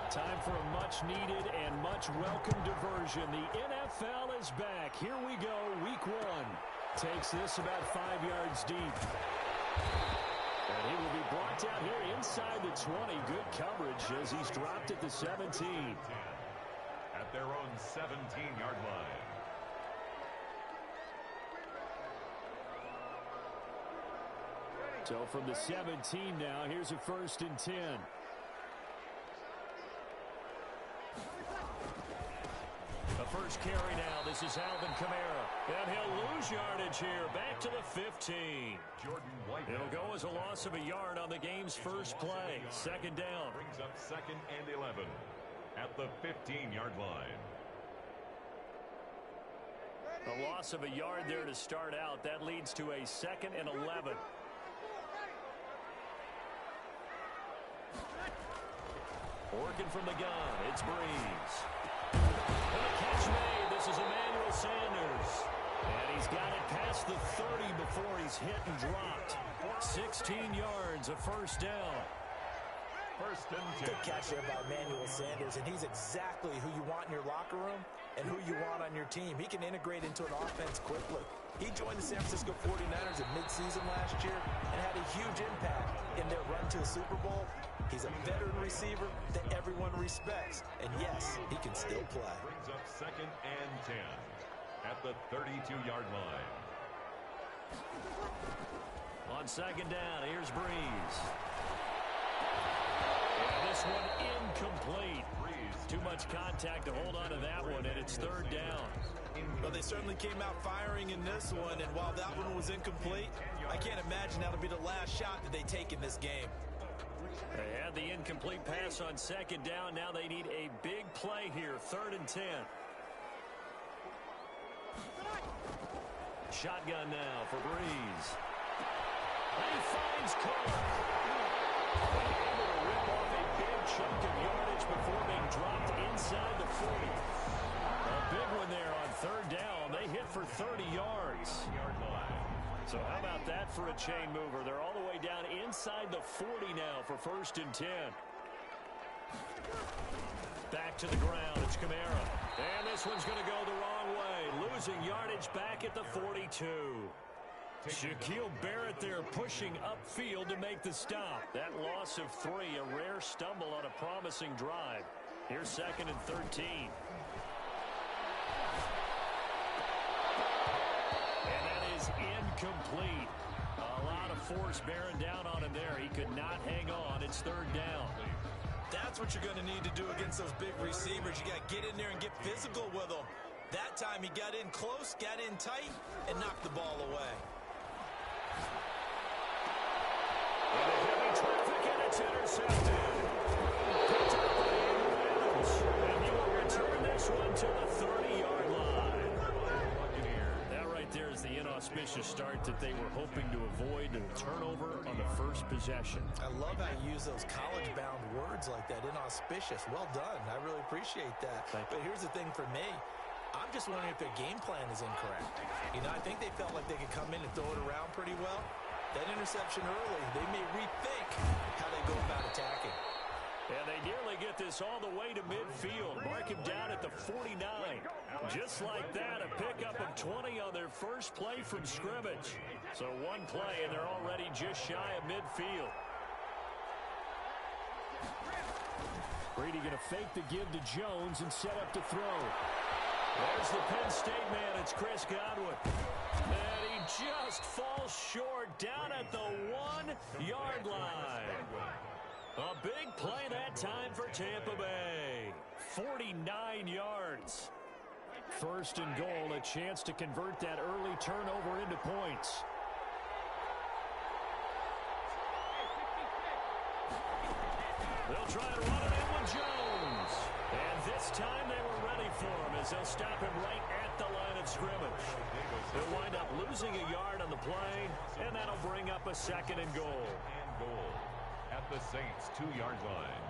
Time for a much-needed and much-welcome diversion. The NFL is back. Here we go, week 1. Takes this about 5 yards deep. And he will be brought down here inside the 20. Good coverage as he's dropped at the 17. At their own 17-yard line. So from the 17 now, here's a 1st and 10. The first carry now. This is Alvin Kamara. And he'll lose yardage here. Back to the 15. Jordan White. It'll go as a loss of a yard on the game's first play. 2nd down. Brings up 2nd and 11 at the 15-yard line. A loss of a yard there to start out. That leads to a 2nd and 11. Working from the gun, it's Breeze. And a catch made. This is Emmanuel Sanders. And he's got it past the 30 before he's hit and dropped. 16 yards, a 1st down. 1st and 10. Good catch there by Emmanuel Sanders, and he's exactly who you want in your locker room and who you want on your team. He can integrate into an offense quickly. He joined the San Francisco 49ers in midseason last year and had a huge impact in their run to the Super Bowl. He's a veteran receiver that everyone respects. And yes, he can still play. Brings up 2nd and 10 at the 32-yard line. On 2nd down, here's Breeze. And this one incomplete. Too much contact to hold on to that one, and it's 3rd down. Well, they certainly came out firing in this one, and while that one was incomplete, I can't imagine that'll be the last shot that they take in this game. They had the incomplete pass on 2nd down. Now they need a big play here. 3rd and 10. Shotgun now for Breeze. And he finds Carr. Able to rip off a big chunk of yardage before being dropped inside the 40. A big one there on 3rd down. They hit for 30 yards. So how about that for a chain mover? They're all the way down inside the 40 now for 1st and 10. Back to the ground. It's Kamara. And this one's going to go the wrong way. Losing yardage back at the 42. Shaquille Barrett there pushing upfield to make the stop. That loss of 3, a rare stumble on a promising drive. Here's 2nd and 13. And that is incomplete. A lot of force bearing down on him there. He could not hang on. It's 3rd down. That's what you're going to need to do against those big receivers. You got to get in there and get physical with them. That time he got in close, got in tight, and knocked the ball away. And a heavy traffic, and it's intercepted. Picked up by Adams. And he will return this one to the 30-yard line. That right there is the inauspicious start that they were hoping to avoid, and a turnover on the first possession. I love how you use those college-bound words like that, inauspicious. Well done. I really appreciate that. But here's the thing for me. I'm just wondering if their game plan is incorrect. You know, I think they felt like they could come in and throw it around pretty well. That interception early, they may rethink how they go about attacking. And they nearly get this all the way to midfield. Mark him down at the 49. Just like that, a pickup of 20 on their first play from scrimmage. So one play, and they're already just shy of midfield. Brady going to fake the give to Jones and set up to throw. There's the Penn State man. It's Chris Godwin. And he just falls short down at the 1-yard line. A big play that time for Tampa Bay. 49 yards. 1st and goal, a chance to convert that early turnover into points. They'll try to run it in with Jones. And this time they were ready for him as they'll stop him right at the line of scrimmage. They'll wind up losing a yard on the play, and that'll bring up a 2nd and goal. At the Saints' 2-yard line.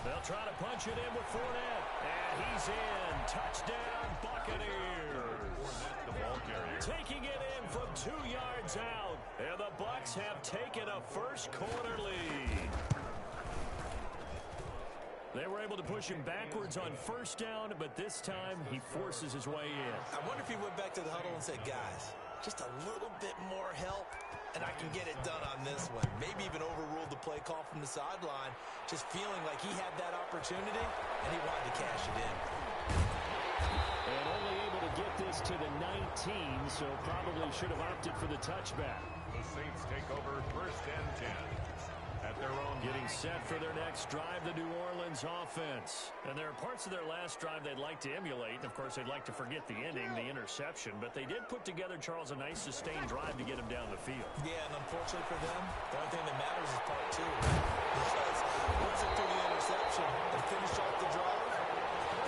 They'll trying to punch it in with Fournette. And he's in. Touchdown, Buccaneers. The ball carrier. Taking it in from 2 yards out. And the Bucs have taken a first quarter lead. They were able to push him backwards on first down, but this time he forces his way in. I wonder if he went back to the huddle and said, guys, just a little bit more help, and I can get it done on this one. Maybe even overruled the play call from the sideline, just feeling like he had that opportunity, and he wanted to cash it in. And only able to get this to the 19, so probably should have opted for the touchback. The Saints take over first and 10. At their own. Getting set for their next drive, the New Orleans offense. And there are parts of their last drive they'd like to emulate. Of course, they'd like to forget the ending, the interception. But they did put together, Charles, a nice sustained drive to get him down the field. Yeah, and unfortunately for them, the only thing that matters is part 2. Because once they threw the interception and finish off the drive,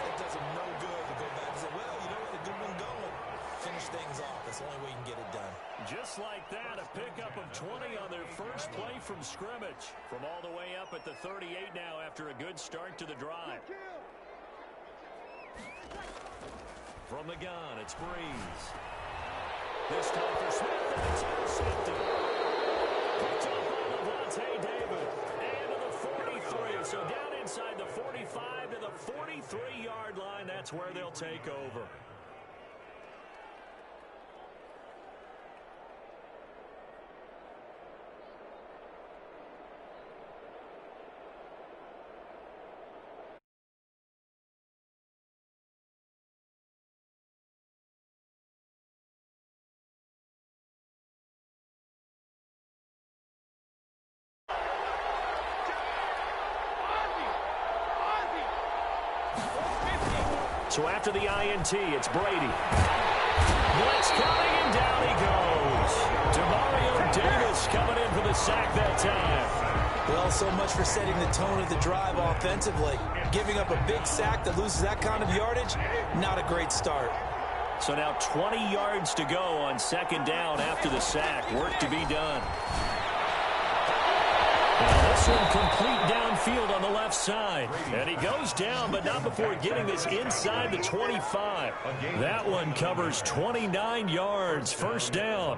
it does them no good to go back and say, well, you know what, a good one going. Finish things off. That's the only way you can get it done. Just like that, a pickup of 20 on their first play from scrimmage. From all the way up at the 38 now after a good start to the drive. From the gun, it's Breeze. This time for Smith, and it's intercepted. Picked up by Levante David. And to the 43. So down inside the 45 to the 43-yard line. That's where they'll take over. So after the INT, it's Brady. Blitz coming, and down he goes. Demario Davis coming in for the sack that time. Well, so much for setting the tone of the drive offensively. Giving up a big sack that loses that kind of yardage, not a great start. So now 20 yards to go on second down after the sack. Work to be done. Now this one complete downfield on the left side. And he goes down, but not before getting this inside the 25. That one covers 29 yards. First down.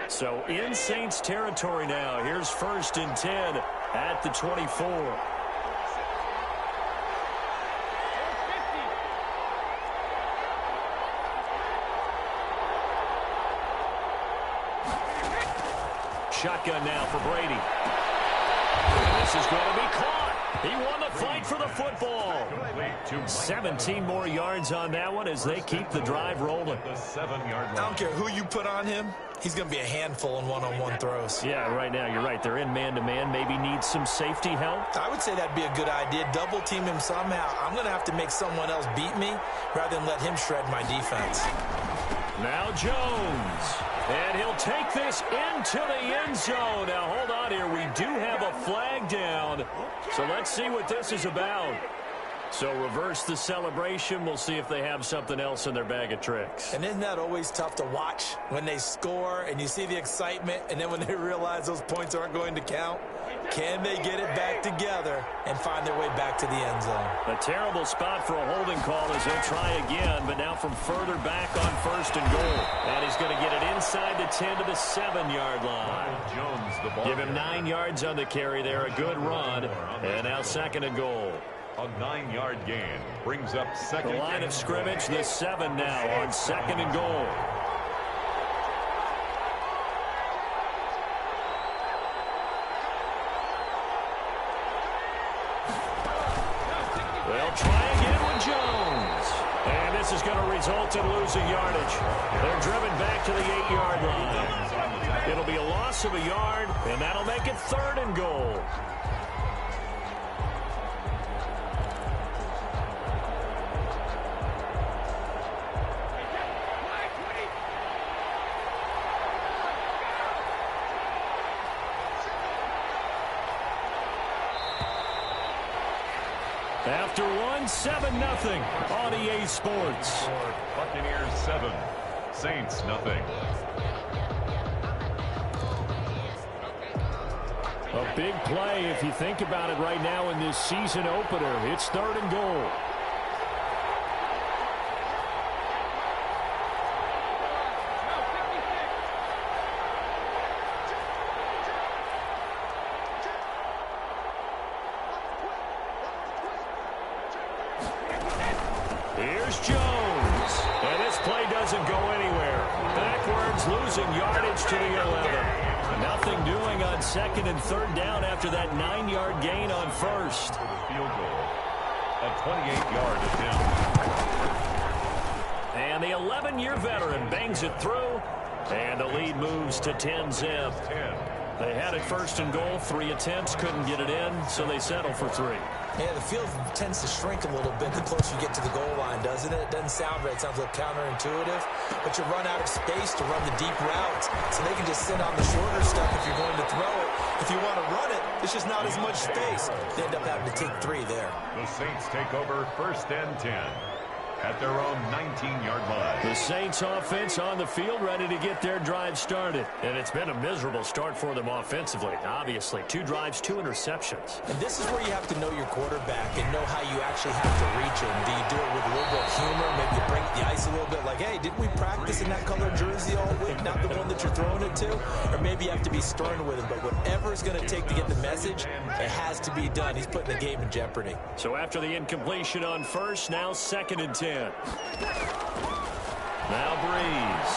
So in Saints territory now. Here's first and 10 at the 24. Shotgun now for Brady. And this is going to be caught. He won the fight for the football. 17 more yards on that one as they keep the drive rolling. The 7-yard line. I don't care who you put on him. He's going to be a handful in one-on-one throws. Yeah, right now you're right. They're in man-to-man. Maybe needs some safety help. I would say that'd be a good idea. Double team him somehow. I'm going to have to make someone else beat me rather than let him shred my defense. Now Jones. And he'll take this into the end zone. Now, hold on here. We do have a flag down. So let's see what this is about. So reverse the celebration. We'll see if they have something else in their bag of tricks. And isn't that always tough to watch when they score and you see the excitement, and then when they realize those points aren't going to count? Can they get it back together and find their way back to the end zone? A terrible spot for a holding call as they'll try again, but now from further back on first and goal. And he's going to get it inside the 10 to the 7-yard line. Jones, the ball. Give him 9 yards on the carry there. A good run. And now second and goal. A 9-yard gain brings up second. The line of scrimmage, the 7 now on second and goal. They'll try again with Jones. And this is going to result in losing yardage. They're driven back to the 8-yard line. It'll be a loss of a yard, and that'll make it third and goal. After one, 7-0 on EA Sports. Buccaneers 7, Saints 0. A big play if you think about it right now in this season opener. It's 3rd and goal. Here's Jones. And this play doesn't go anywhere. Backwards, losing yardage to the 11. Nothing doing on 2nd and 3rd down after that 9-yard gain on 1st. Field goal. A 28-yard attempt. And the 11-year veteran bangs it through. And the lead moves to 10-zip. They had it 1st and goal. 3 attempts, couldn't get it in, so they settle for 3. Yeah, the field tends to shrink a little bit the closer you get to the goal line, doesn't it? It doesn't sound right. It sounds a little counterintuitive. But you run out of space to run the deep routes, so they can just sit on the shorter stuff if you're going to throw it. If you want to run it, there's just not as much space. They end up having to take 3 there. The Saints take over 1st and 10 at their own 19-yard line. The Saints offense on the field, ready to get their drive started. And it's been a miserable start for them offensively, obviously. 2 drives, 2 interceptions. And this is where you have to know your quarterback and know how you actually have to reach him. Do you do it with a little bit of humor? Maybe you break the ice a little bit, like, hey, didn't we practice in that color jersey all week? Not the one that you're throwing it to? Or maybe you have to be stern with him. But whatever it's going to take to get the message, it has to be done. He's putting the game in jeopardy. So after the incompletion on 1st, now 2nd and 10. Now Breeze.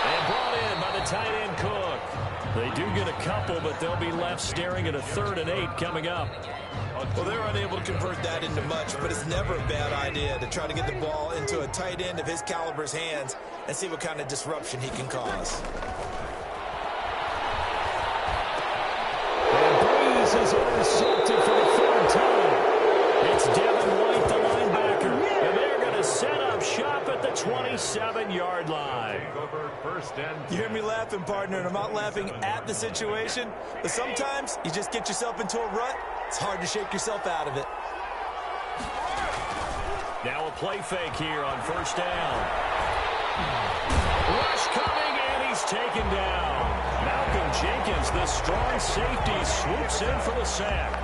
And brought in by the tight end Cook. They do get a couple, but they'll be left staring at a 3rd and 8 coming up. Well, they're unable to convert that into much, but it's never a bad idea to try to get the ball into a tight end of his caliber's hands and see what kind of disruption he can cause. And Breeze is intercepted for the 3rd time. It's Devin White, the linebacker, and they're going to set up shop at the 27-yard line. You hear me laughing, partner, and I'm not laughing at the situation, but sometimes you just get yourself into a rut. It's hard to shake yourself out of it. Now a play fake here on 1st down. Rush coming, and he's taken down. Malcolm Jenkins, the strong safety, swoops in for the sack.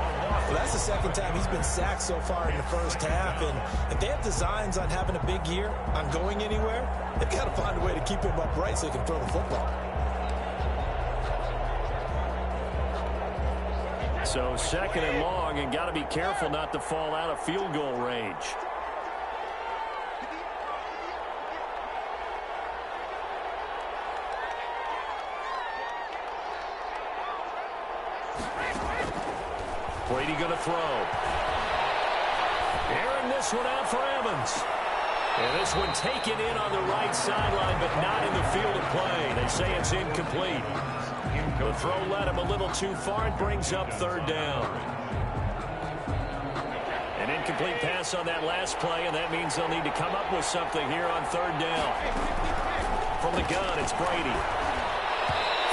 Well, that's the 2nd time he's been sacked so far in the 1st half, and if they have designs on having a big year, on going anywhere, they've got to find a way to keep him upright so he can throw the football. So 2nd and long, and got to be careful not to fall out of field goal range. Brady going to throw. Airing this one out for Evans. And this one taken in on the right sideline, but not in the field of play. They say it's incomplete. The throw led him a little too far. It brings up 3rd down. An incomplete pass on that last play, and that means they'll need to come up with something here on 3rd down. From the gun, it's Brady.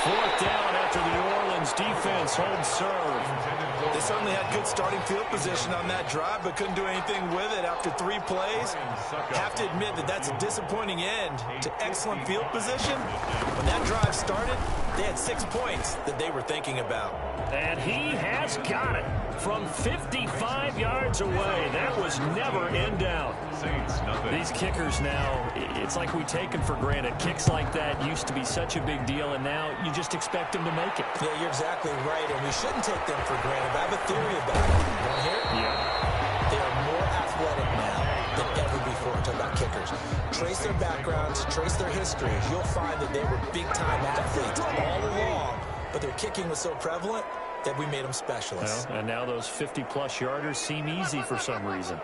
4th down after the New Orleans defense holds serve. They certainly had good starting field position on that drive, but couldn't do anything with it after 3 plays. Have to admit that that's a disappointing end to excellent field position. When that drive started, they had 6 points that they were thinking about. And he has got it from 55 yards away. That was never in doubt. These kickers now, it's like we take them for granted. Kicks like that used to be such a big deal, and now you just expect them to make it. Yeah, you're exactly right, and we shouldn't take them for granted. But I have a theory about it. You want to hear it? Yeah. They are more athletic now than ever before. I'm talking about kickers. Trace their backgrounds, trace their history. You'll find that they were big-time athletes all along, but their kicking was so prevalent that we made them specialists. Well, and now those 50-plus yarders seem easy for some reason.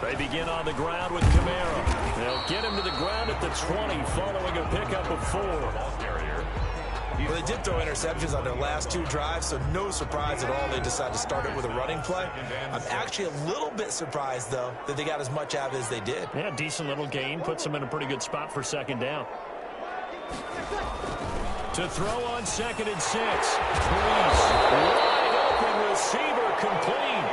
They begin on the ground with Kamara. They'll get him to the ground at the 20 following a pickup of 4. Well, they did throw interceptions on their last 2 drives, so no surprise at all they decided to start it with a running play. I'm actually a little bit surprised, though, that they got as much out of it as they did. Yeah, decent little gain. Puts them in a pretty good spot for 2nd down. To throw on 2nd and 6. Breeze, wide open receiver complete.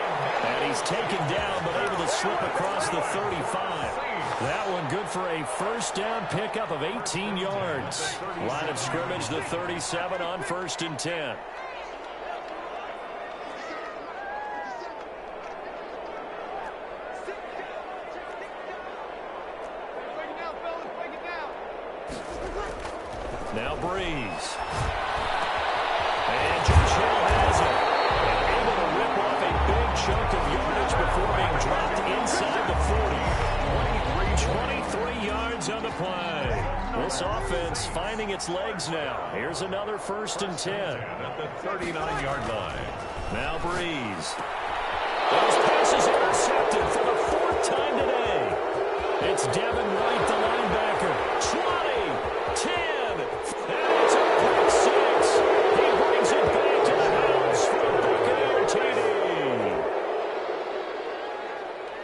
And he's taken down, but able to slip across the 35. That one good for a first down pickup of 18 yards. Line of scrimmage, the 37 on 1st and 10. Now Breeze. And Josh Hill has it. And able to rip off a big chunk of yardage before being dropped inside the 40. 23 yards on the play. This offense finding its legs now. Here's another 1st and 10. At the 39-yard line. Now Breeze. Those passes intercepted for the 4th time today. It's Devin White, the linebacker. 20, 10. And it's a pick 6. He brings it back to the house for a Buccaneer TD.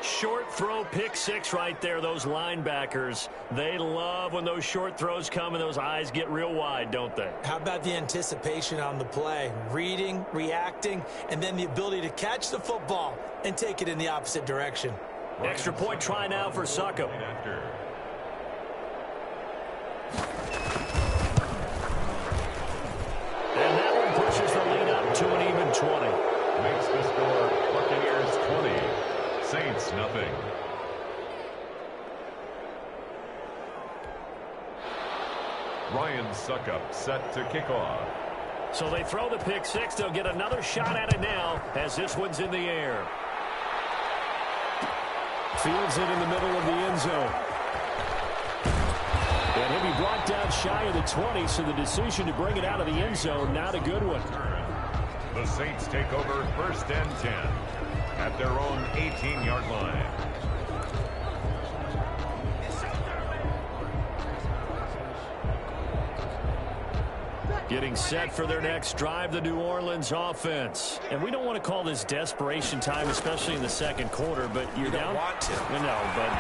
Short throw pick 6 right there. Those linebackers, they love when those short throws come and those eyes get real wide, don't they? How about the anticipation on the play? Reading, reacting, and then the ability to catch the football and take it in the opposite direction. Extra point try now for Succop. And that one pushes the lead up to an even 20. Makes the score Buccaneers 20, Saints nothing. Ryan Succop set to kick off. So they throw the pick 6. They'll get another shot at it now as this one's in the air. Fields it in the middle of the end zone. And he'll be brought down shy of the 20, so the decision to bring it out of the end zone, not a good one. The Saints take over 1st and 10 at their own 18-yard line. Getting set for their next drive, the New Orleans offense. And we don't want to call this desperation time, especially in the second quarter, but you're down. Want to. No, but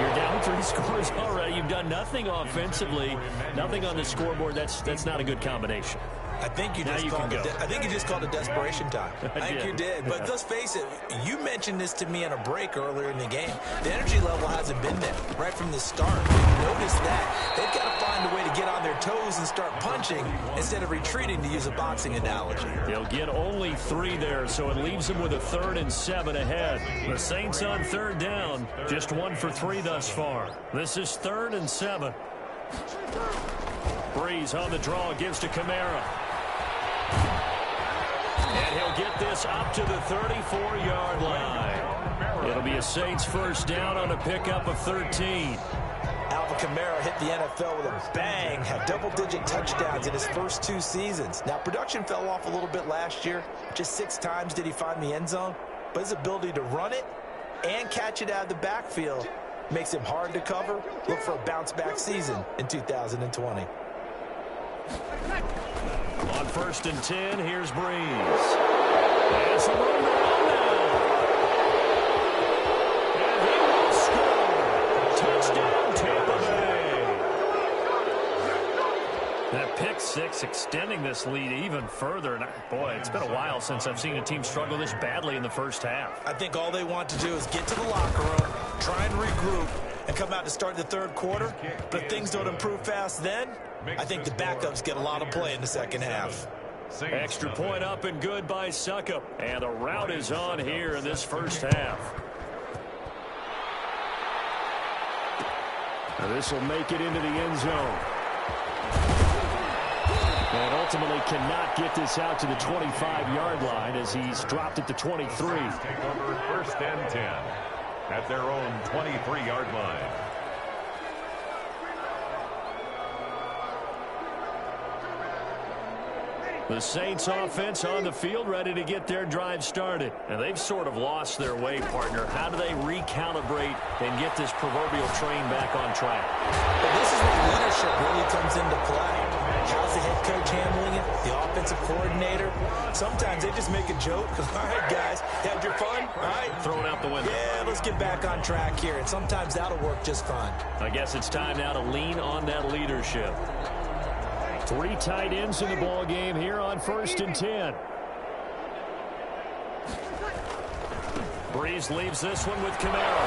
you're down 3 scores already. You've done nothing offensively, nothing on the scoreboard. That's not a good combination. I think you just called it desperation time. I think you did. But let's face it, you mentioned this to me in a break earlier in the game. The energy level hasn't been there right from the start. Notice that. They've got to find a way to get on their toes and start punching instead of retreating, to use a boxing analogy. They'll get only 3 there, so it leaves them with a 3rd and 7 ahead. The Saints on 3rd down, just 1 for 3 thus far. This is 3rd and 7. Breeze on the draw, gives to Kamara. And he'll get this up to the 34-yard line. It'll be a Saints first down on a pickup of 13. Alvin Kamara hit the NFL with a bang, had double-digit touchdowns in his first 2 seasons. Now, production fell off a little bit last year. Just 6 times did he find the end zone. But his ability to run it and catch it out of the backfield makes him hard to cover. Look for a bounce-back season in 2020. On 1st and 10, here's Breeze. Has some room to run now. And he will score. Touchdown, Tampa Bay. That pick 6 extending this lead even further. And boy, it's been a while since I've seen a team struggle this badly in the first half. I think all they want to do is get to the locker room, try and regroup, and come out to start the 3rd quarter. But if things don't improve fast then, I think the backups get a lot of play in the second half. Extra point up and good by Succop. And the route is on here in this first half. Now this will make it into the end zone. And ultimately cannot get this out to the 25-yard line as he's dropped at the 23. Take over 1st and 10 at their own 23-yard line. The Saints offense on the field, ready to get their drive started. And they've sort of lost their way, partner. How do they recalibrate and get this proverbial train back on track? Well, this is where leadership really comes into play. How's the head coach handling it? The offensive coordinator? Sometimes they just make a joke. All right, guys, had your fun? All right. Throw it out the window. Yeah, let's get back on track here. And sometimes that'll work just fine. I guess it's time now to lean on that leadership. 3 tight ends in the ball game here on 1st and 10. Breeze leaves this one with Kamara.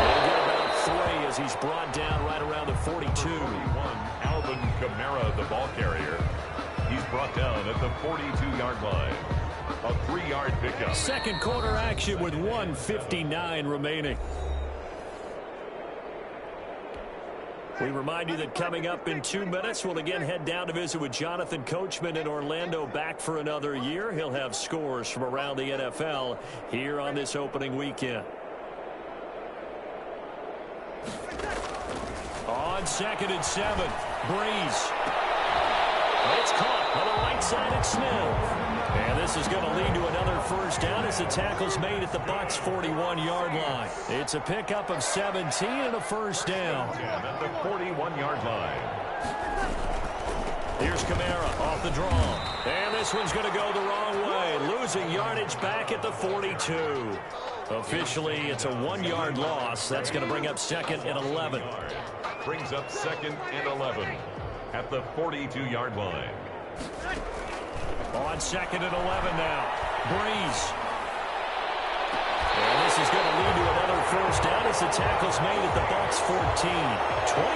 He'll get about 3 as he's brought down right around the 42. Alvin Kamara, the ball carrier. He's brought down at the 42-yard line. A 3-yard pickup. Second quarter action with 1:59 remaining. We remind you that coming up in 2 minutes, we'll again head down to visit with Jonathan Coachman in Orlando, back for another year. He'll have scores from around the NFL here on this opening weekend. On 2nd and 7, Breeze. It's caught on the right side at Smith. And this is going to lead to another first down as the tackle's made at the Bucs' 41-yard line. It's a pickup of 17 and a first down. At the 41-yard line. Here's Kamara off the draw. And this one's going to go the wrong way. Losing yardage back at the 42. Officially, it's a 1-yard loss. That's going to bring up 2nd and 11. Brings up 2nd and 11 at the 42-yard line. On 2nd and 11 now. Breeze. And this is going to lead to another first down as the tackle's made at the Bucs' 14.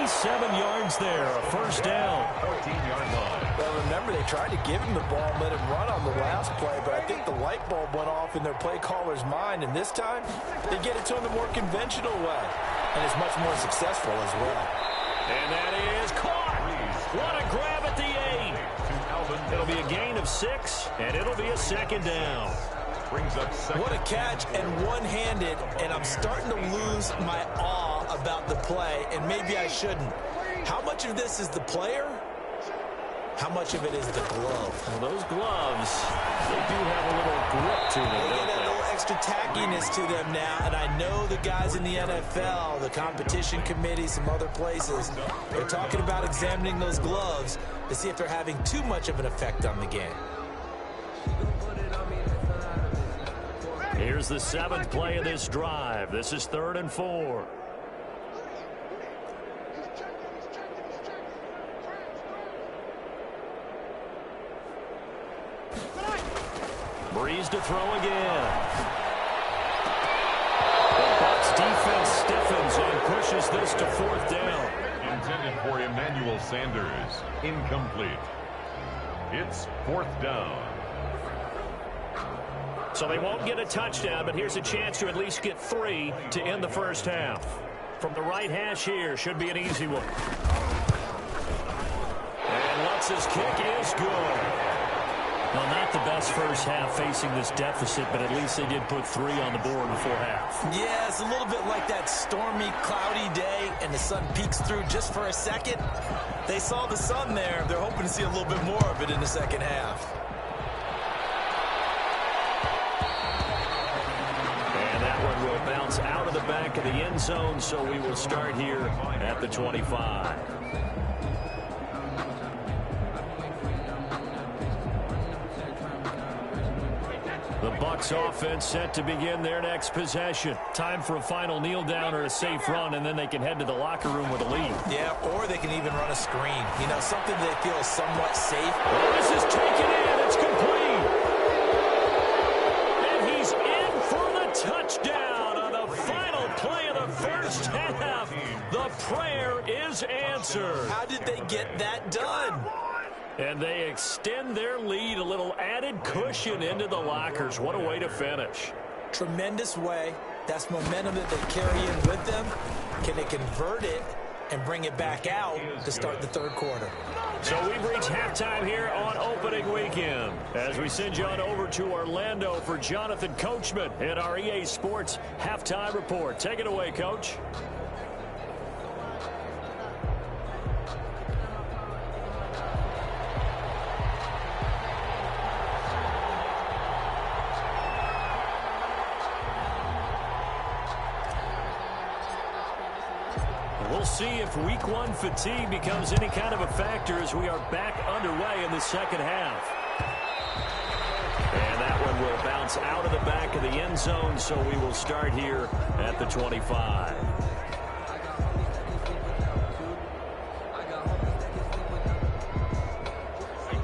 27 yards there, a first down. 14-yard line. Well, remember, they tried to give him the ball and let him run on the last play, but I think the light bulb went off in their play caller's mind, and this time they get it to him the more conventional way, and it's much more successful as well. And that is caught. What a grab at the 8. It'll be a gain of 6, and it'll be a second down. Brings up 2nd. What a catch, and one-handed, and I'm starting to lose my awe about the play, and maybe I shouldn't. How much of this is the player? How much of it is the glove? Well, those gloves, they do have a little grip to them. They get a little extra tackiness to them now, and I know the guys in the NFL, the competition committee, some other places, they're talking about examining those gloves to see if they're having too much of an effect on the game. Here's the 7th play of this drive. This is 3rd and 4. Breeze to throw again. The Bucs defense stiffens and pushes this to 4th down. Intended for Emmanuel Sanders. Incomplete. It's 4th down. So they won't get a touchdown, but here's a chance to at least get 3 to end the first half. From the right hash here, should be an easy one. And Lutz's kick is good. Well, not the best first half facing this deficit, but at least they did put 3 on the board before half. Yeah, it's a little bit like that stormy, cloudy day, and the sun peeks through just for a second. They saw the sun there. They're hoping to see a little bit more of it in the second half. And that one will bounce out of the back of the end zone, so we will start here at the 25. The Bucs offense set to begin their next possession. Time for a final kneel down or a safe run, and then they can head to the locker room with a lead. Yeah, or they can even run a screen. You know, something they feel is somewhat safe. Oh, this is taken in. It's complete. And he's in for the touchdown on the final play of the first half. The prayer is answered. How did they get that done? And they extend their lead, a little added cushion into the lockers. What a way to finish. Tremendous way. That's momentum that they carry in with them. Can they convert it and bring it back out to start the third quarter? So we've reached halftime here on opening weekend as we send you on over to Orlando for Jonathan Coachman in our EA Sports Halftime Report. Take it away, Coach. We'll see if week 1 fatigue becomes any kind of a factor as we are back underway in the second half. And that one will bounce out of the back of the end zone, so we will start here at the 25.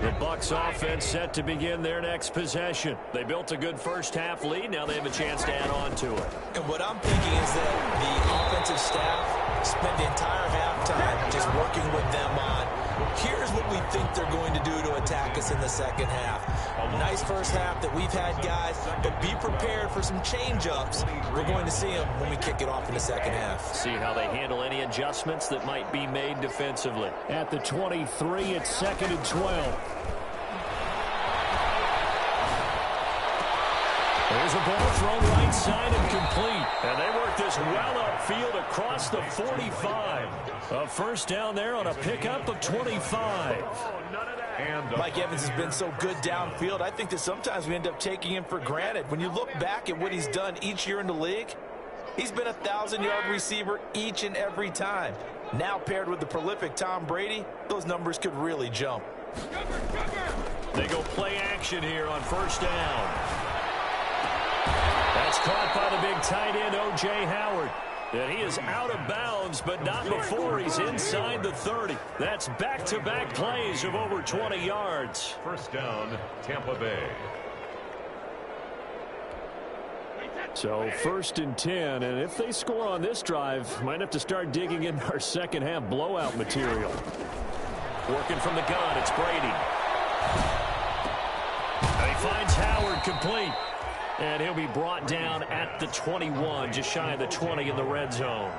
The Bucs offense set to begin their next possession. They built a good first-half lead. Now they have a chance to add on to it. And what I'm thinking is that the offensive staff spent the entire halftime just working with them on, here's what we think they're going to do to attack us in the second half. Nice first half that we've had, guys, but be prepared for some change-ups. We're going to see them when we kick it off in the second half. See how they handle any adjustments that might be made defensively. At the 23, it's 2nd and 12. There's a ball thrown right side and complete. And they work this well upfield across the 45. A first down there on a pickup of 25. And Mike Evans has been so good downfield, I think that sometimes we end up taking him for granted. When you look back at what he's done each year in the league, he's been a 1,000-yard receiver each and every time. Now paired with the prolific Tom Brady, those numbers could really jump. They go play action here on first down. That's caught by the big tight end, O.J. Howard. And he is out of bounds, but not before he's inside the 30. That's back-to-back plays of over 20 yards. First down, Tampa Bay. So 1st and 10, and if they score on this drive, might have to start digging in our second-half blowout material. Working from the gun, it's Brady. And he finds Howard complete. And he'll be brought down at the 21, just shy of the 20 in the red zone.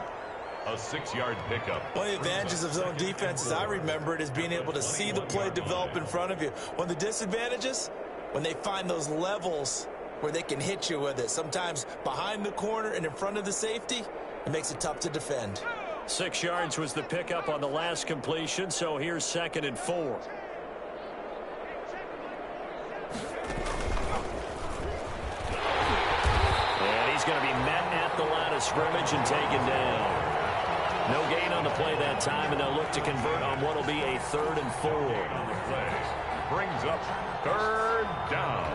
A 6-yard pickup. One of the advantages of zone defense, as I remember it, is being able to see the play develop in front of you. One of the disadvantages, when they find those levels where they can hit you with it, sometimes behind the corner and in front of the safety, it makes it tough to defend. 6 yards was the pickup on the last completion, so here's 2nd and 4. Going to be met at the line of scrimmage and taken down. No gain on the play that time, and they'll look to convert on what will be a 3rd and 4. Brings up 3rd down.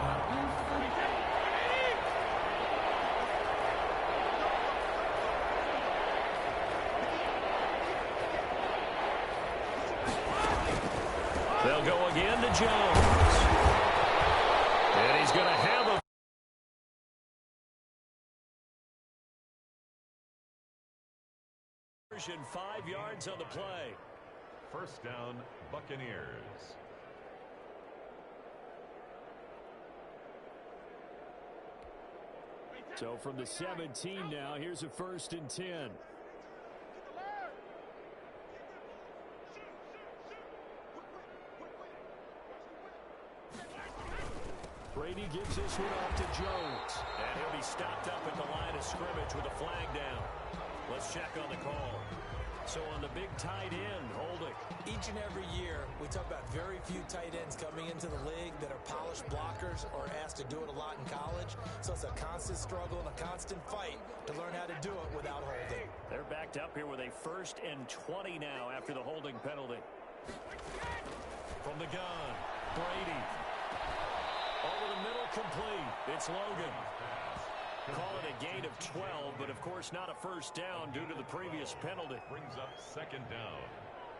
They'll go again to Jones. And he's going to have a 5 yards on the play. First down, Buccaneers. So from the 17 now, here's a 1st and 10. Brady gives this one off to Jones. And he'll be stopped up at the line of scrimmage with a flag down. Let's check on the call. So on the big tight end, holding. Each and every year, we talk about very few tight ends coming into the league that are polished blockers or asked to do it a lot in college. So it's a constant struggle and a constant fight to learn how to do it without holding. They're backed up here with a 1st and 20 now after the holding penalty. From the gun, Brady. Over the middle, complete. It's Logan. Call it a gain of 12, but of course not a first down due to the previous penalty. Brings up 2nd down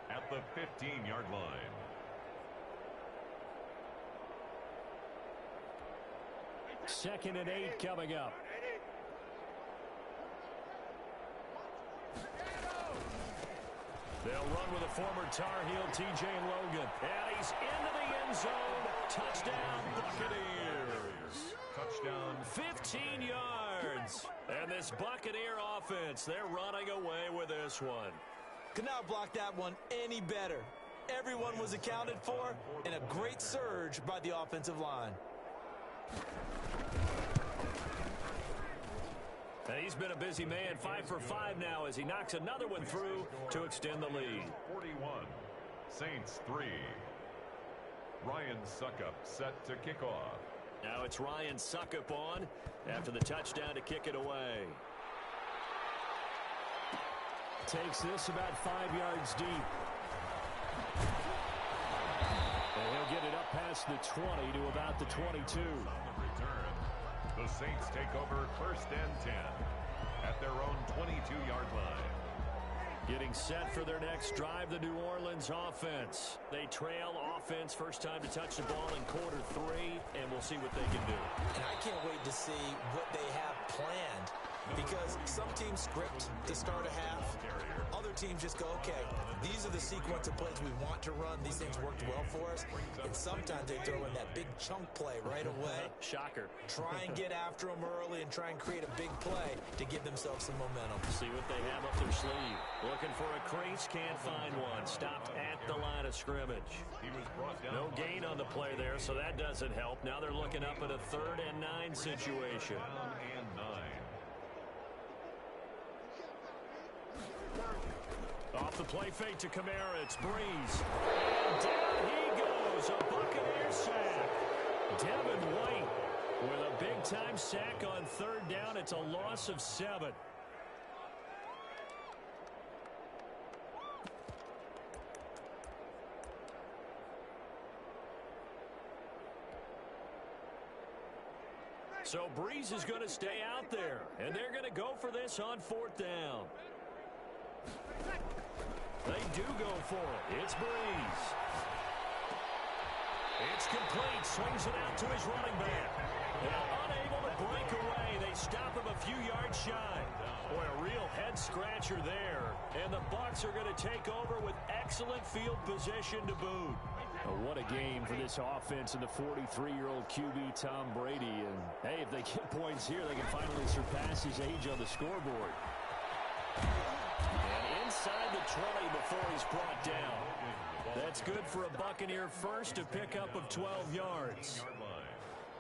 at the 15-yard line. Second and 8 coming up. They'll run with a former Tar Heel, T.J. Logan. And he's into the end zone. Touchdown, Buccaneers. Touchdown. 15 yards. And this Buccaneer offense, they're running away with this one. Could not block that one any better. Everyone was accounted for, and a great surge by the offensive line. And he's been a busy man, 5 for 5 now as he knocks another one through to extend the lead. 41, Saints 3. Ryan Suckup set to kick off. Now it's Ryan Suckup on after the touchdown to kick it away. Takes this about 5 yards deep. And he'll get it up past the 20 to about the 22. On the return, the Saints take over 1st and 10 at their own 22-yard line. Getting set for their next drive, the New Orleans offense. They trail offense, first time to touch the ball in quarter 3, and we'll see what they can do. And I can't wait to see what they have planned, because some teams script to start a half. Other teams just go, okay, these are the sequence of plays we want to run. These things worked well for us. And sometimes they throw in that big chunk play right away. Shocker. Try and get after them early and try and create a big play to give themselves some momentum. See what they have up their sleeve. Looking for a crease, can't find one. Stopped at the line of scrimmage. No gain on the play there, so that doesn't help. Now they're looking up at a 3rd and 9 situation. Off the play fake to Kamara, it's Breeze. And down he goes, a Buccaneer sack. Devin White with a big-time sack on 3rd down. It's a loss of 7. So Breeze is going to stay out there, and they're going to go for this on 4th down. They do go for it. It's Breeze. It's complete. Swings it out to his running back. And unable to break away. They stop him a few yards shy. Boy, a real head-scratcher there. And the Bucs are going to take over with excellent field position to boot. Oh, what a game for this offense and the 43-year-old QB Tom Brady. And, hey, if they get points here, they can finally surpass his age on the scoreboard. And inside the 20 before he's brought down. That's good for a Buccaneer first, a pickup of 12 yards.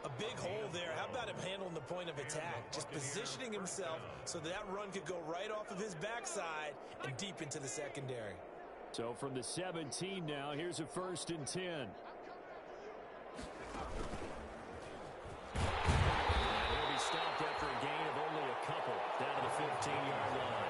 A big hole there. How about him handling the point of attack? Just positioning himself so that run could go right off of his backside and deep into the secondary. So from the 17 now, here's a 1st and 10. He'll be stopped after a gain of only a couple down to the 15-yard line.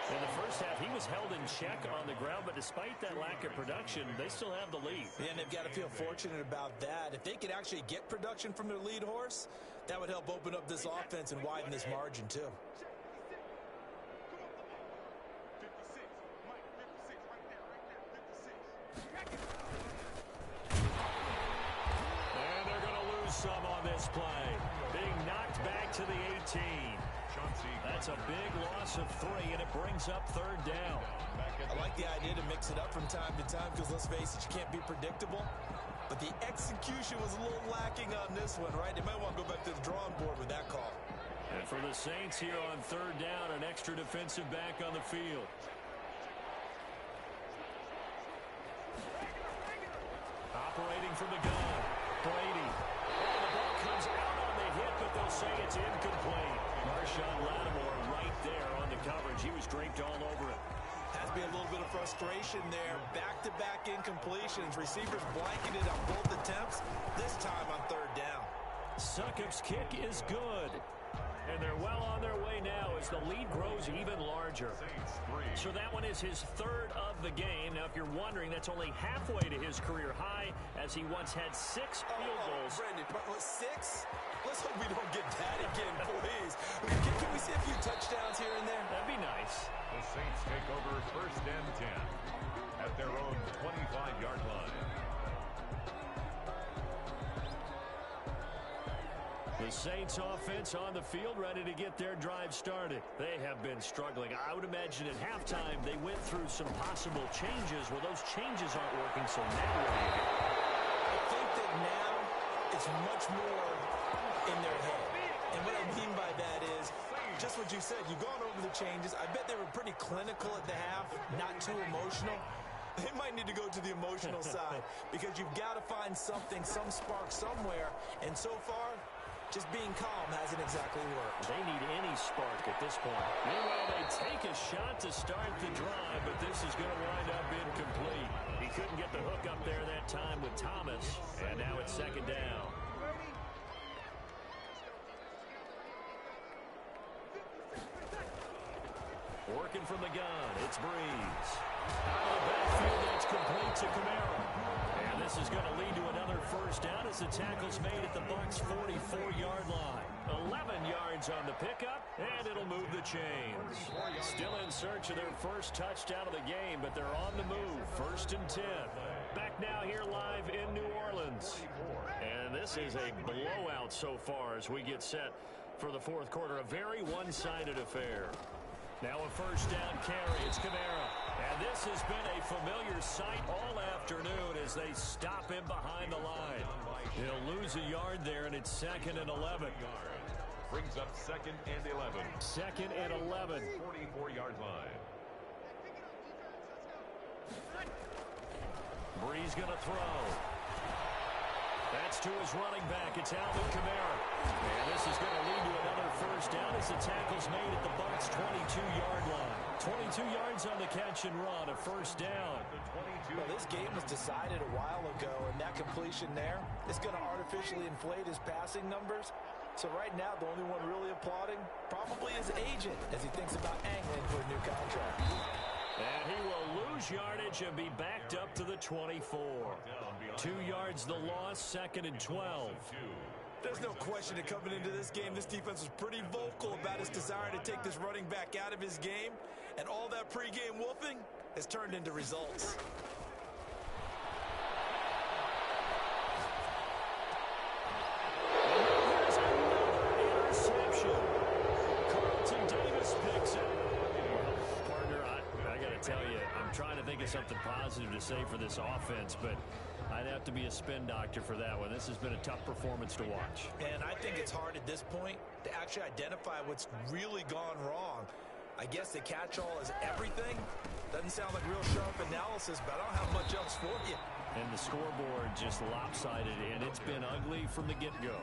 In the first half, he was held in check on the ground, but despite that lack of production, they still have the lead. Yeah, and they've got to feel fortunate about that. If they could actually get production from their lead horse, that would help open up this offense and widen this margin, too. And they're going to lose some on this play. Being knocked back to the 18. That's a big loss of 3, and it brings up 3rd down. I like the idea to mix it up from time to time because, let's face it, you can't be predictable. But the execution was a little lacking on this one, right? They might want to go back to the drawing board with that call. And for the Saints here on 3rd down, an extra defensive back on the field. Operating from the gun, Brady. Oh, the ball comes out on the hit, but they'll say it's incomplete. Marshawn Lattimore right there on the coverage. He was draped all over it. Has to be a little bit of frustration there. Back-to-back incompletions. Receivers blanketed on both attempts, this time on 3rd down. Succop's kick is good. And they're well on their way now as the lead grows even larger. So that one is his 3rd of the game. Now, if you're wondering, that's only halfway to his career high, as he once had 6 field goals. Brandon, 6? Let's hope we don't get that again, please. Can we see a few touchdowns here and there? That'd be nice. The Saints take over 1st and 10 at their own 25-yard line. The Saints offense on the field, ready to get their drive started. They have been struggling. I would imagine at halftime they went through some possible changes. Well, those changes aren't working, so now what do you do? I think that now it's much more in their head. And what I mean by that is just what you said. You've gone over the changes. I bet they were pretty clinical at the half, not too emotional. They might need to go to the emotional side because you've got to find something, some spark somewhere. And so far, just being calm hasn't exactly worked. They need any spark at this point. Meanwhile, they take a shot to start the drive, but this is going to wind up incomplete. He couldn't get the hook up there that time with Thomas, and now it's 2nd down. Working from the gun, it's Breeze. Out of the backfield, it's complete to Kamara. And And this is going to lead to another first down as the tackle's made at the Bucs' 44-yard line. 11 yards on the pickup, and it'll move the chains. Still in search of their first touchdown of the game, but they're on the move. 1st and 10. Back now here live in New Orleans. And this is a blowout so far as we get set for the fourth quarter. A very one-sided affair. Now a first down carry. It's Kamara. And this has been a familiar sight all afternoon as they stop him behind the line. He'll lose a yard there, and it's 2nd and 11. Brings up 2nd and 11. 2nd and 11. 44-yard line. Bree's going to throw. That's to his running back. It's Alvin Kamara. And this is going to lead to another first down as the tackle's made at the Bucs' 22-yard line. 22 yards on the catch and run, a first down. Well, this game was decided a while ago, and that completion there is going to artificially inflate his passing numbers. So right now, the only one really applauding probably his agent as he thinks about angling for a new contract. And he will lose yardage and be backed up to the 24. 2 yards the loss, 2nd and 12. There's no question that coming into this game, this defense was pretty vocal about its desire to take this running back out of his game. And all that pregame wolfing has turned into results. Here's another interception. Carlton Davis picks it. Partner, I got to tell you, I'm trying to think of something positive to say for this offense, but I'd have to be a spin doctor for that one. This has been a tough performance to watch. And I think it's hard at this point to actually identify what's really gone wrong. I guess the catch-all is everything. Doesn't sound like real sharp analysis, but I don't have much else for you. And the scoreboard just lopsided, and it's been ugly from the get-go.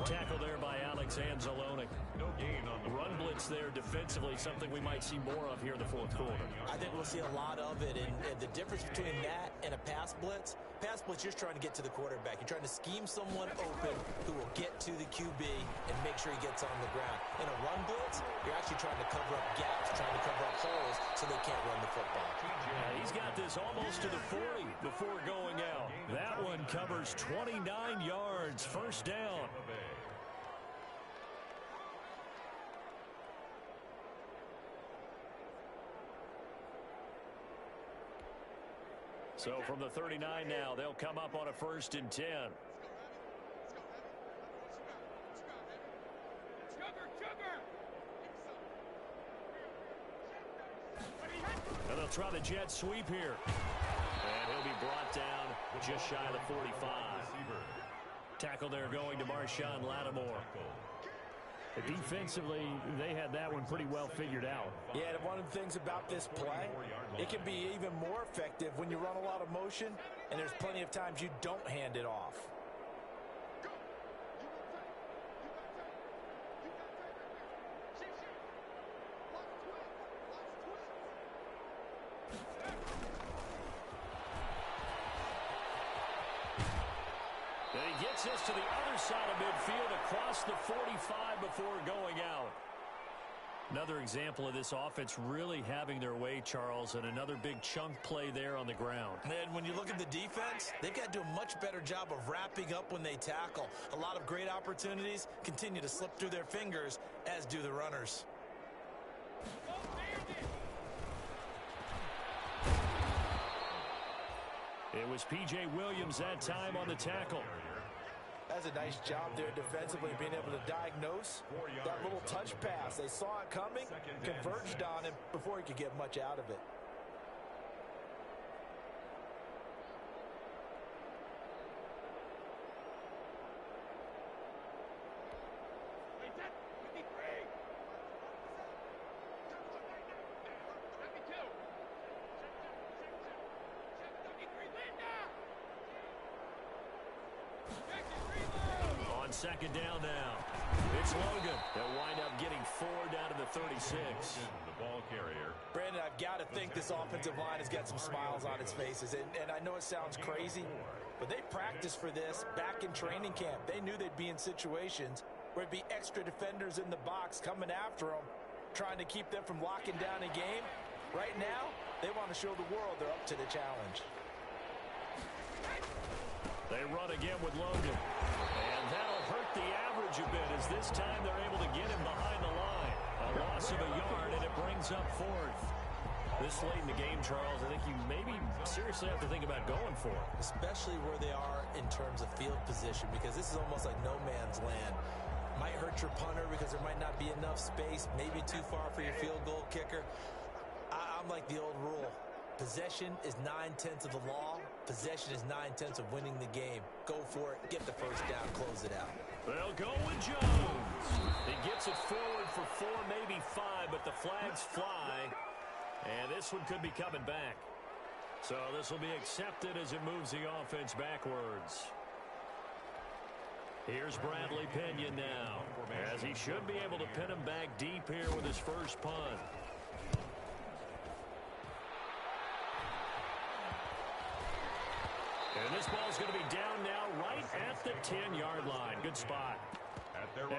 Tackle there by Alex Anzalone. No gain on the Run blitz there defensively, something we might see more of here in the fourth quarter. I think we'll see a lot of it, and the difference between that and a pass blitz, you're trying to get to the quarterback. You're trying to scheme someone open who will get to the QB and make sure he gets on the ground. In a run blitz, you're actually trying to cover up gaps, trying to cover up holes so they can't run the football. He's got this almost to the 40 before going out. That one covers 29 yards, first down. So from the 39 now, they'll come up on a 1st and 10. And they'll try the jet sweep here. And he'll be brought down just shy of the 45. Tackle there going to Marshawn Lattimore. Defensively, they had that one pretty well figured out. Yeah, and one of the things about this play, it can be even more effective when you run a lot of motion, and there's plenty of times you don't hand it off. He gets this to the other side of midfield across the 45 before going out. Another example of this offense really having their way, Charles, and another big chunk play there on the ground. And when you look at the defense, they've got to do a much better job of wrapping up when they tackle. A lot of great opportunities continue to slip through their fingers, as do the runners. It was P.J. Williams that time on the tackle. That's a nice job there defensively, being able to diagnose that little touch pass. They saw it coming, converged on him before he could get much out of it. Second down now. It's Logan. They'll wind up getting 4 down to the 36. The ball carrier. Brandon, I've got to think this offensive line has got some smiles on its faces. And I know it sounds crazy, but they practiced for this back in training camp. They knew they'd be in situations where it'd be extra defenders in the box coming after them, trying to keep them from locking down a game. Right now, they want to show the world they're up to the challenge. They run again with Logan. And that'll hurt the average a bit as this time they're able to get him behind the line. A loss of a yard, and it brings up fourth. This late in the game, Charles, I think you maybe seriously have to think about going for it. Especially where they are in terms of field position, because this is almost like no man's land. Might hurt your punter because there might not be enough space, maybe too far for your field goal kicker. I'm like the old rule. Possession is 9/10 of the law. Possession is 9/10 of winning the game. Go for it. Get the first down. Close it out. They'll go with Jones. He gets it forward for 4, maybe 5, but the flags fly. And this one could be coming back. So this will be accepted as it moves the offense backwards. Here's Bradley Pinion now, as he should be able to pin him back deep here with his first punt. And this ball's going to be down now right at the 10-yard line. Good spot.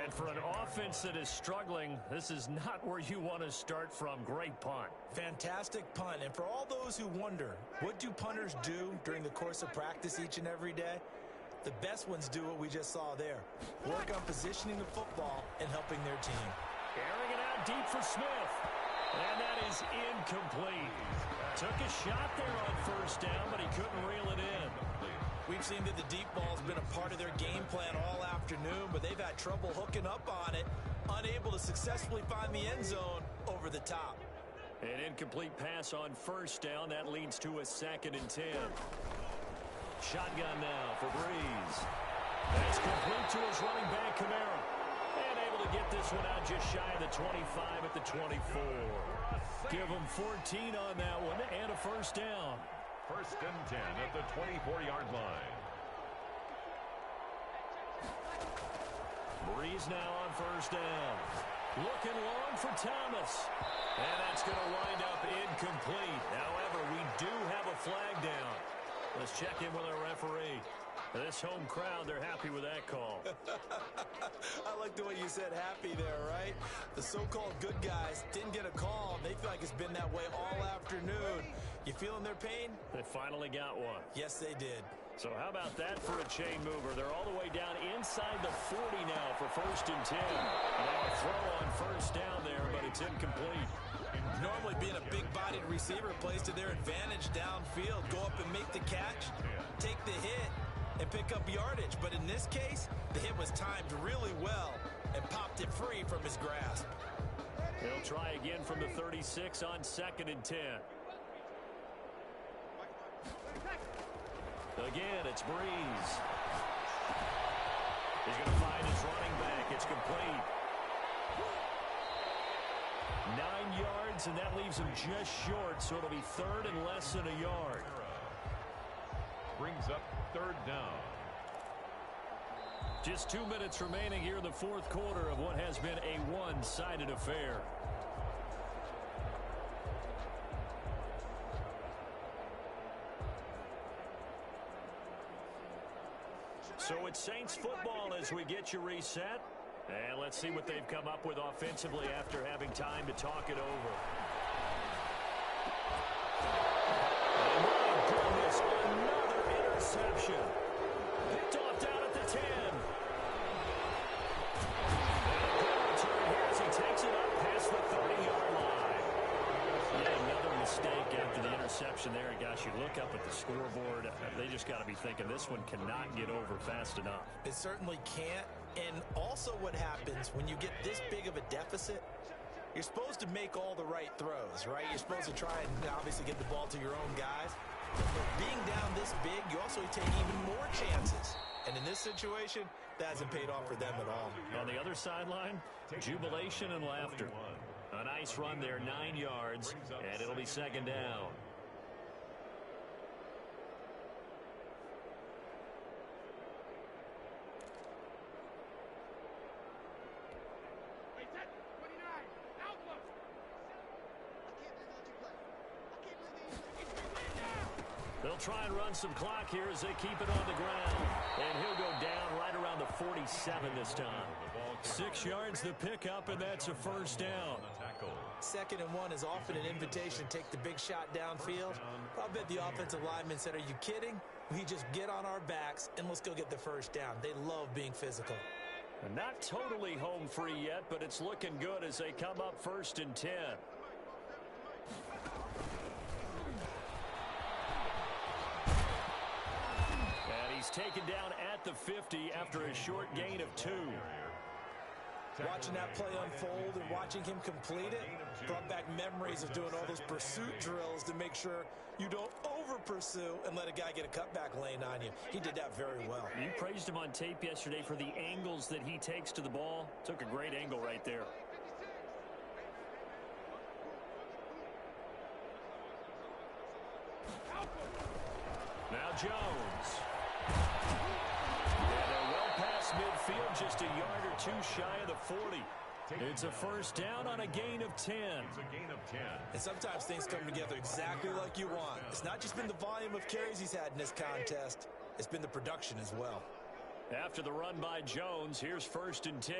And for an offense that is struggling, this is not where you want to start from. Great punt. Fantastic punt. And for all those who wonder, what do punters do during the course of practice each and every day? The best ones do what we just saw there. Work on positioning the football and helping their team. Airing it out deep for Smith. And that is incomplete. Took a shot there on first down, but he couldn't reel it in. We've seen that the deep ball's been a part of their game plan all afternoon, but they've had trouble hooking up on it, unable to successfully find the end zone over the top. An incomplete pass on first down. That leads to a 2nd and 10. Shotgun now for Breeze. And it's complete to his running back, Kamara. And able to get this one out just shy of the 25 at the 24. Give him 14 on that one and a first down. 1st and 10 at the 24-yard line. Breeze now on first down. Looking long for Thomas. And that's going to wind up incomplete. However, we do have a flag down. Let's check in with our referee. This home crowd, they're happy with that call. I like the way you said happy there, right? The so-called good guys didn't get a call. They feel like it's been that way all afternoon. You feeling their pain? They finally got one. Yes, they did. So how about that for a chain mover? They're all the way down inside the 40 now for 1st and 10. Now a throw on first down there, but it's incomplete. Normally being a big-bodied receiver plays to their advantage downfield. Go up and make the catch, take the hit, and pick up yardage. But in this case, the hit was timed really well and popped it free from his grasp. He'll try again from the 36 on 2nd and 10. Again, it's Breeze. He's going to find his running back. It's complete. 9 yards, and that leaves him just short, so it'll be 3rd and less than a yard. Brings up 3rd down. Just 2 minutes remaining here in the 4th quarter of what has been a one-sided affair. So it's Saints football as we get you reset. And let's see what they've come up with offensively after having time to talk it over. And my goodness, another interception. Picked off down at the 10. And a good return here as he takes it up past the 30-yard line. Yet another mistake after the interception there. And gosh, you look up at the scoreboard, they just got to be thinking this one cannot get over fast enough. It certainly can't. And also what happens when you get this big of a deficit, you're supposed to make all the right throws, right? You're supposed to try and obviously get the ball to your own guys. But being down this big, you also take even more chances. And in this situation, that hasn't paid off for them at all. On the other sideline, jubilation and laughter. A nice run there, 9 yards, and it'll be 2nd down. They'll try and run some clock here as they keep it on the ground. And he'll go down right around the 47 this time. 6 yards the pickup, and that's a first down. 2nd and 1 is often an invitation to take the big shot downfield. I'll bet the offensive lineman said, are you kidding? We just get on our backs and let's go get the first down. They love being physical. Not totally home free yet, but it's looking good as they come up 1st and 10. And he's taken down at the 50 after a short gain of 2. Watching that play unfold and watching him complete it brought back memories of doing all those pursuit drills to make sure you don't over-pursue and let a guy get a cutback lane on you. He did that very well. You praised him on tape yesterday for the angles that he takes to the ball. Took a great angle right there. Now Jones. Midfield just a yard or 2 shy of the 40. It's a 1st down on a gain of 10. It's a gain of 10. And sometimes things come together exactly like you want. It's not just been the volume of carries he's had in this contest. It's been the production as well. After the run by Jones, here's 1st and 10.